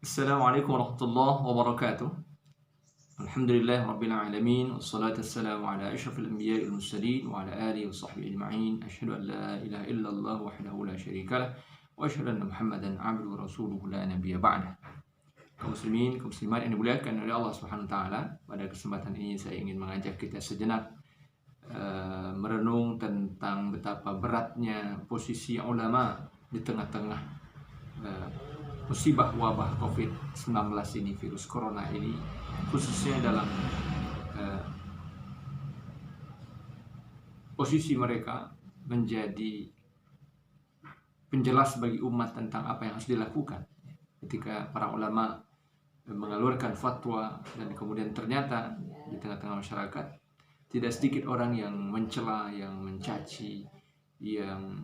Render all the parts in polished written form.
Assalamualaikum warahmatullahi wabarakatuh. Alhamdulillah rabbil alamin wassalatu wassalamu ala asyrafil anbiya'i wal mursalin wa ala alihi wa sahbihi ajma'in. Asyhadu an la ilaha illallah wahdahu la syarikalah wa asyhadu anna Muhammadan 'abduhu wa rasuluhu la nabiyya ba'dah. Kaum muslimin, kaum muslimat yang dimuliakan oleh Allah Subhanahu wa taala, pada kesempatan ini saya ingin mengajak kita sejenak merenung tentang betapa beratnya posisi ulama di tengah-tengah musibah wabah COVID-19 ini, virus corona ini, khususnya dalam posisi mereka menjadi penjelas bagi umat tentang apa yang harus dilakukan. Ketika para ulama mengeluarkan fatwa dan kemudian ternyata di tengah-tengah masyarakat tidak sedikit orang yang mencela, yang mencaci, yang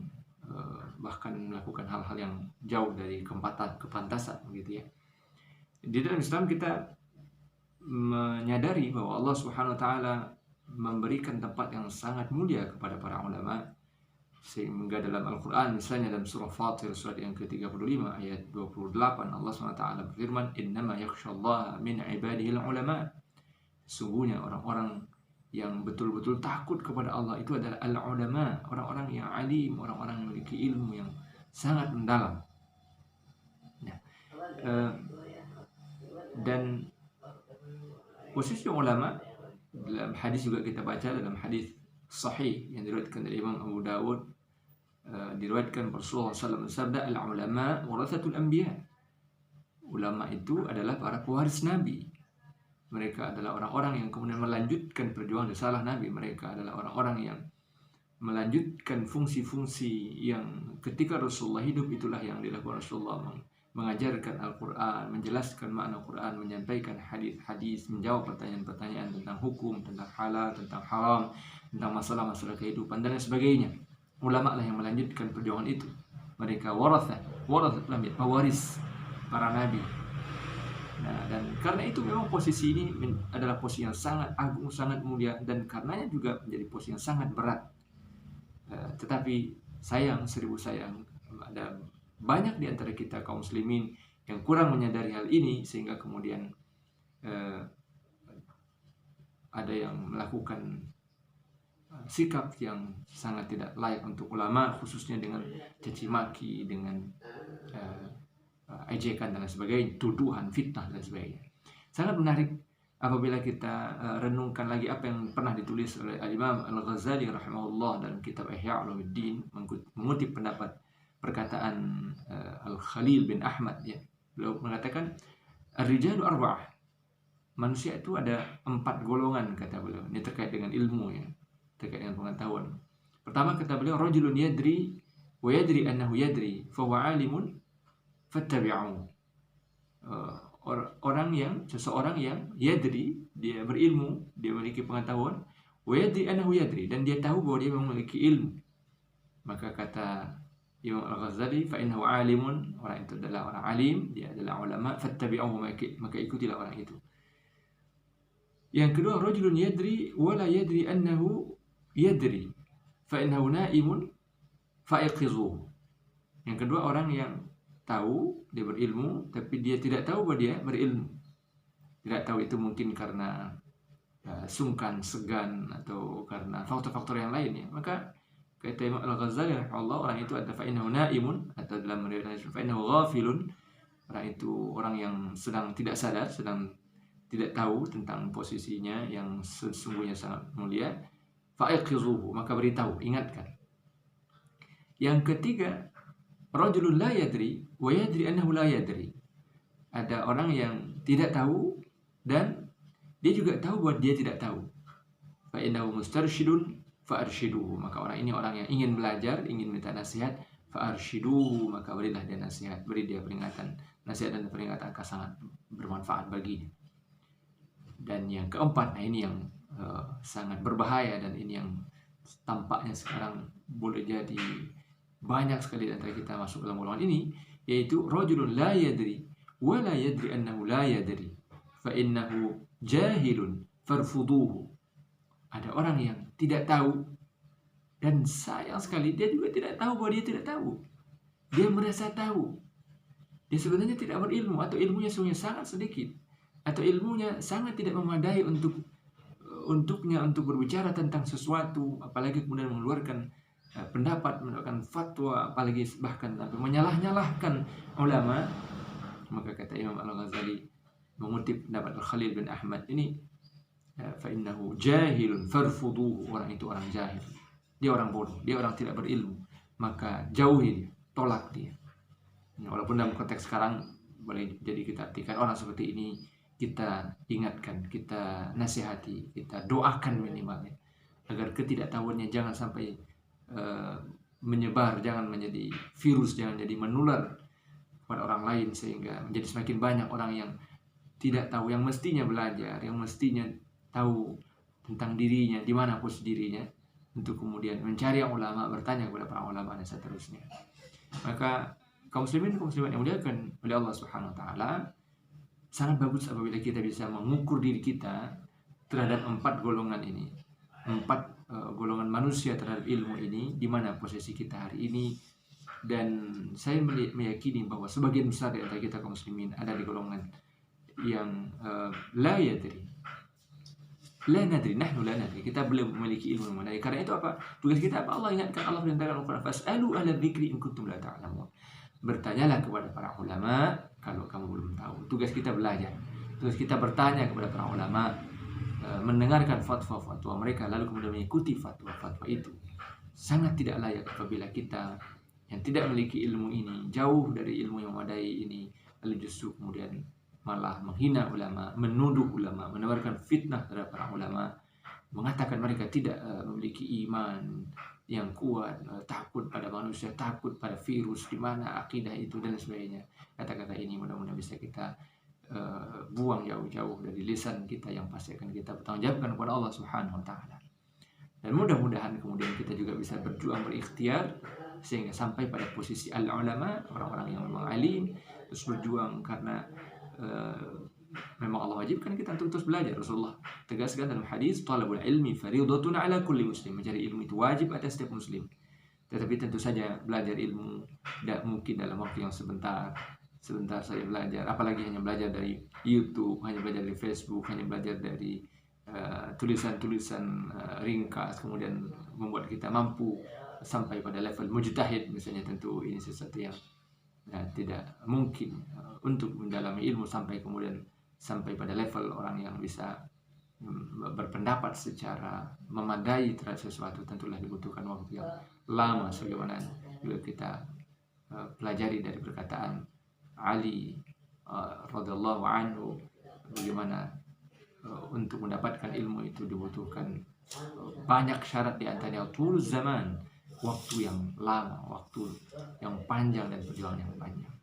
bahkan melakukan hal-hal yang jauh dari kepantasan begitu ya. Di dalam Islam kita menyadari bahwa Allah Subhanahu wa taala memberikan tempat yang sangat mulia kepada para ulama, sehingga dalam Al-Qur'an misalnya dalam surah Fatir surat yang ke-35 ayat 28 Allah Subhanahu wa taala berfirman, "Innama yakhsyallaha min ibadihi al-ulama." Sungguhnya orang-orang yang betul-betul takut kepada Allah itu adalah al-ulama, orang-orang yang alim, orang-orang yang memiliki ilmu yang sangat mendalam. Nah, dan posisi ulama dalam hadis juga kita baca dalam hadis sahih yang diriwayatkan dari Imam Abu Dawud, diriwayatkan Rasulullah SAW bersabda, al-ulama warathatul anbiya. Ulama itu adalah para pewaris Nabi. Mereka adalah orang-orang yang kemudian melanjutkan perjuangan risalah Nabi. Mereka adalah orang-orang yang melanjutkan fungsi-fungsi yang ketika Rasulullah hidup itulah yang dilakukan Rasulullah, mengajarkan Al-Quran, menjelaskan makna Quran, menyampaikan hadis-hadis, menjawab pertanyaan-pertanyaan tentang hukum, tentang halal, tentang haram, tentang masalah-masalah kehidupan dan lain sebagainya. Ulama lah yang melanjutkan perjuangan itu. Mereka pewaris para nabi. Nah, dan karena itu memang posisi ini adalah posisi yang sangat agung, sangat mulia, dan karenanya juga menjadi posisi yang sangat berat. Tetapi sayang, seribu sayang, ada banyak di antara kita kaum muslimin yang kurang menyadari hal ini, sehingga kemudian ada yang melakukan sikap yang sangat tidak layak untuk ulama, khususnya dengan caci maki, dengan ejekan dan lain sebagainya, tuduhan, fitnah dan sebagainya. Sangat menarik apabila kita renungkan lagi apa yang pernah ditulis oleh Al-Imam Al-Ghazali rahimahullah dalam kitab Ihya Ulumuddin, mengutip pendapat perkataan Al-Khalil bin Ahmad ya. Beliau mengatakan ar-rijalu arba'ah. Manusia itu ada 4 golongan kata beliau. Ini terkait dengan ilmu ya, terkait dengan pengetahuan. Pertama kata beliau, rajulun yadri wa yadri annahu yadri fa huwa 'alimun fattabi'uhu. Seseorang yang yadri, dia berilmu, dia memiliki pengetahuan, wa yadri annahu yadri, dan dia tahu bahwa dia memiliki ilmu. Maka kata Imam Al-Ghazali, fa innahu 'alimun, orang itu adalah orang alim, dia adalah ulama, fattabi'uhu, maka ikutilah orang itu. Yang kedua, rajulun yadri wa la yadri annahu yadri fa innahu na'imun fa'iqizuhu. Yang kedua, orang yang tahu, dia berilmu, tapi dia tidak tahu bahwa dia berilmu. Tidak tahu itu mungkin karena sungkan, segan, atau karena faktor-faktor yang lainnya. Maka kata Imam Al-Ghazali rahimahullah, orang itu adalah fa'innahu na'imun, atau dalam riwayat fa'innahu ghafilun, orang itu orang yang sedang tidak sadar, sedang tidak tahu tentang posisinya yang sesungguhnya sangat mulia. Fa'iqizuhu, maka beritahu, ingatkan. Yang ketiga, rajulun la yadri wa yadri annahu la yadri. Ada orang yang tidak tahu dan dia juga tahu bahwa dia tidak tahu. Fa innahu mustarsyidun fa arsyiduhu, maka orang ini orang yang ingin belajar, ingin minta nasihat, fa arsyiduhu, maka berilah dia nasihat, beri dia peringatan. Nasihat dan peringatan akan sangat bermanfaat baginya. Dan yang keempat, nah ini yang sangat berbahaya, dan ini yang tampaknya sekarang boleh jadi banyak sekali antara kita masuk dalam golongan ini, yaitu rajulun la yadri wa la yadri annahu la yadri fa innahu jahilun farfuduhu. Ada orang yang tidak tahu, dan sayang sekali dia juga tidak tahu bahwa dia tidak tahu. Dia merasa tahu, dia sebenarnya tidak berilmu, atau ilmunya sebenarnya sangat sedikit, atau ilmunya sangat tidak memadai untuknya untuk berbicara tentang sesuatu, apalagi kemudian mengeluarkan pendapat, mengeluarkan fatwa, apalagi bahkan menyalah-nyalahkan ulama. Maka kata Imam Al-Ghazali mengutip pendapat Al-Khalil bin Ahmad ini, fa innahu jahilun farfuduhu, orang itu orang jahil, dia orang bodoh, dia orang tidak berilmu, maka jauhi dia, tolak dia. Walaupun dalam konteks sekarang boleh jadi kita artikan orang seperti ini kita ingatkan, kita nasihati, kita doakan minimalnya agar ketidaktahuannya jangan sampai menyebar, jangan menjadi virus, jangan jadi menular kepada orang lain, sehingga menjadi semakin banyak orang yang tidak tahu, yang mestinya belajar, yang mestinya tahu tentang dirinya, di mana posisi dirinya, untuk kemudian mencari yang ulama, bertanya kepada para ulama dan seterusnya. Maka kaum muslimin yang dimuliakan oleh Allah Subhanahu wa taala, sangat bagus apabila kita bisa mengukur diri kita terhadap 4 golongan ini, 4 golongan manusia terhadap ilmu ini, di mana posisi kita hari ini. Dan saya meyakini bahwa sebagian besar dari antara kita kaum muslimin ada di golongan yang la nadri, nahnu la nadri, kita belum memiliki ilmu yang memadai. Karena itu apa? Tugas kita apa? Allah ingatkan, Allah perintahkan Al-Quran, fas'alu ahla dzikri in kuntum la ta'lamun. Bertanyalah kepada para ulama kalau kamu belum tahu. Tugas kita belajar, tugas kita bertanya kepada para ulama, mendengarkan fatwa-fatwa mereka, lalu kemudian mengikuti fatwa-fatwa itu. Sangat tidak layak apabila kita yang tidak memiliki ilmu ini, jauh dari ilmu yang memadai ini, lalu justru kemudian malah menghina ulama, menuduh ulama, menebarkan fitnah terhadap para ulama, mengatakan mereka tidak memiliki iman yang kuat, takut pada manusia, takut pada virus, di mana akidah itu dan sebagainya. Kata-kata ini mudah-mudahan bisa kita buang jauh-jauh dari lisan kita, yang pasti akan kita bertanggungjawabkan kepada Allah Subhanahu wa taala. Dan mudah-mudahan kemudian kita juga bisa berjuang, berikhtiar, sehingga sampai pada posisi al-ulama, orang-orang yang memang alim, terus berjuang karena memang Allah wajibkan kita untuk terus belajar. Rasulullah tegaskan dalam hadis, talabul ilmi fardhatun ala kulli muslim, mencari ilmu itu wajib atas setiap muslim. Tetapi tentu saja belajar ilmu tidak mungkin dalam waktu yang sebentar saya belajar, apalagi hanya belajar dari YouTube, hanya belajar dari Facebook, hanya belajar dari tulisan-tulisan ringkas, kemudian membuat kita mampu sampai pada level mujtahid misalnya. Tentu ini sesuatu yang tidak mungkin untuk mendalami ilmu sampai pada level orang yang bisa berpendapat secara memadai terhadap sesuatu. Tentulah dibutuhkan waktu yang lama, sebagaimana juga kita pelajari dari perkataan Ali radhiyallahu anhu, bagaimana untuk mendapatkan ilmu itu dibutuhkan banyak syarat, di antaranya tul zaman, waktu yang lama, waktu yang panjang, dan perjuangan yang panjang.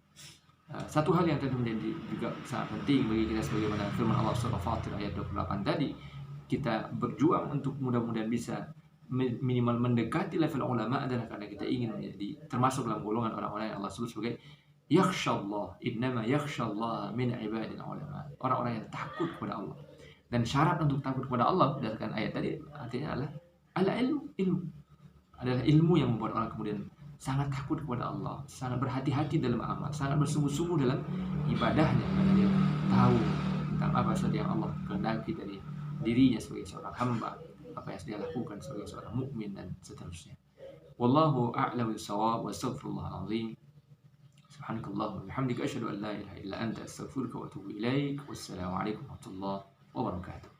Satu hal yang tentu menjadi juga sangat penting bagi kita, sebagaimana firman Allah surah Fatir ayat 28 tadi, kita berjuang untuk mudah-mudahan bisa minimal mendekati level ulama, adalah karena kita ingin menjadi termasuk dalam golongan orang-orang yang Allah sebut sebagai yakhshallah, innama yakhshallah min ibadil ulama, orang-orang yang takut kepada Allah. Dan syarat untuk takut kepada Allah berdasarkan ayat tadi artinya adalah ilmu adalah ilmu yang membuat orang kemudian sangat takut kepada Allah, sangat berhati-hati dalam amal, sangat bersungguh-sungguh dalam ibadahnya, karena dia tahu tentang apa saja yang Allah kehendaki dari dirinya sebagai seorang hamba, apa yang dia lakukan sebagai seorang mukmin, dan seterusnya. Wallahu a'lam bis-shawab, wa astaghfirullahal azim. Subhanakallahumma wa bihamdika, asyhadu an la ilaha illa anta, astaghfiruka wa atubu ilaik. Wassalamu alaikum warahmatullahi wabarakatuh.